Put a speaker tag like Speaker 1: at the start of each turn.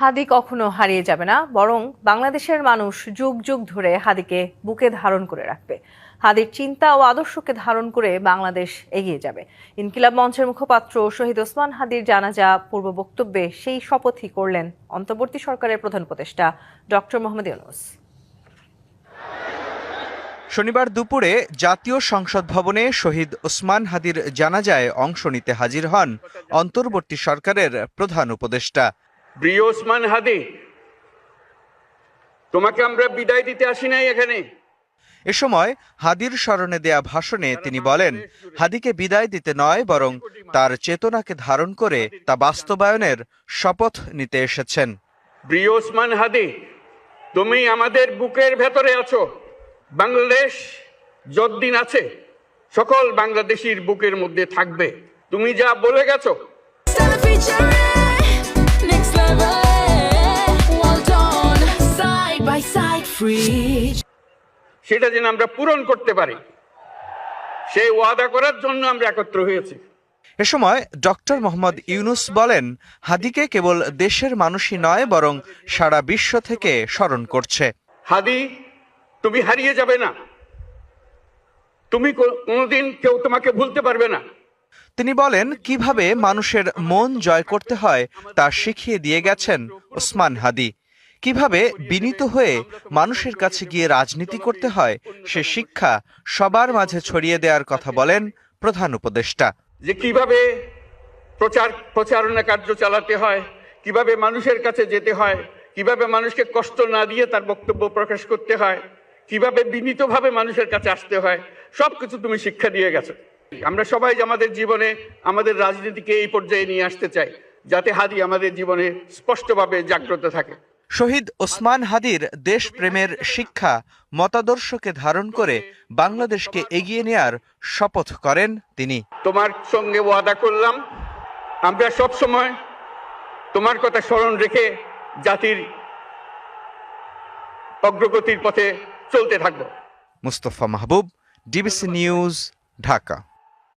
Speaker 1: হাদি কখনো হারিয়ে যাবে না, বরং বাংলাদেশের মানুষ যুগ যুগ ধরে হাদিকে বুকে ধারণ করে রাখবে। হাদির চিন্তা ও আদর্শকে ধারণ করে বাংলাদেশ এগিয়ে যাবে। ইনকিলাব মঞ্চের মুখপাত্র শহীদ ওসমান হাদির জানাজা পূর্ব বক্তব্যে সেই শপথই করলেন অন্তর্বর্তী সরকারের প্রধান উপদেষ্টা ডক্টর মোহাম্মদ ইউনূস।
Speaker 2: শনিবার দুপুরে জাতীয় সংসদ ভবনে শহীদ ওসমান হাদির জানাজায় অংশ নিতে হাজির হন অন্তর্বর্তী সরকারের প্রধান উপদেষ্টা।
Speaker 3: প্রিয় ওসমান হাদি, তোমাকে আমরা বিদায় দিতে আসি নাই এখানে।
Speaker 2: এ সময় হাদির স্মরণে দেয়া ভাষণে তিনি বলেন, হাদিকে বিদায় দিতে নয়, বরং তার চেতনাকে ধারণ করে তা বাস্তবায়নের শপথ নিতে এসেছেন।
Speaker 3: প্রিয় ওসমান হাদি, তুমি আমাদের বুকের ভেতরে আছো। বাংলাদেশ যতদিন আছে সকল বাংলাদেশির বুকের মধ্যে থাকবে। তুমি যা বলে গেছো সেটা যেন আমরা পূরণ করতে পারি, সেই ওয়াদা করার জন্য আমরা একত্র হয়েছি।
Speaker 2: এ সময় ডক্টর মোহাম্মদ ইউনূস বলেন, হাদিকে কেবল দেশের মানুষই নয়, বরং সারা বিশ্ব থেকে স্মরণ করছে।
Speaker 3: হাদি, তুমি হারিয়ে যাবে না, তুমি কোনোদিন কেউ তোমাকে ভুলতে পারবে না।
Speaker 2: তিনি বলেন, কিভাবে মানুষের মন জয় করতে হয় তা শিখিয়ে দিয়ে গেছেন ওসমান হাদি। কিভাবে বিনীত হয়ে মানুষের কাছে গিয়ে রাজনীতি করতে হয় সে শিক্ষা সবার মাঝে ছড়িয়ে দেওয়ার কথা বলেন প্রধান উপদেষ্টা।
Speaker 3: যে কিভাবে প্রচারণা কার্য চালাতে হয়, কিভাবে মানুষের কাছে যেতে হয়, কিভাবে মানুষকে কষ্ট না দিয়ে তার বক্তব্য প্রকাশ করতে হয়, কিভাবে বিনীতভাবে মানুষের কাছে আসতে হয়, সবকিছু তুমি শিক্ষা দিয়ে গেছো। আমরা সবাই আমাদের জীবনে আমাদের রাজনীতিকে এই পর্যায়ে নিয়ে আসতে চাই, যাতে হাদি আমাদের জীবনে স্পষ্টভাবে জাগ্রত থাকে।
Speaker 2: শহীদ ওসমান হাদির দেশপ্রেমের শিক্ষা মতাদর্শকে ধারণ করে বাংলাদেশকে এগিয়ে নেয়ার শপথ করেন তিনি।
Speaker 3: তোমার সঙ্গে ওয়াদা করলাম, আমরা সব সময় তোমার কথা স্মরণ রেখে জাতির অগ্রগতির পথে চলতে থাকব।
Speaker 2: মুস্তফা মাহবুব, ডিবিসি নিউজ, ঢাকা।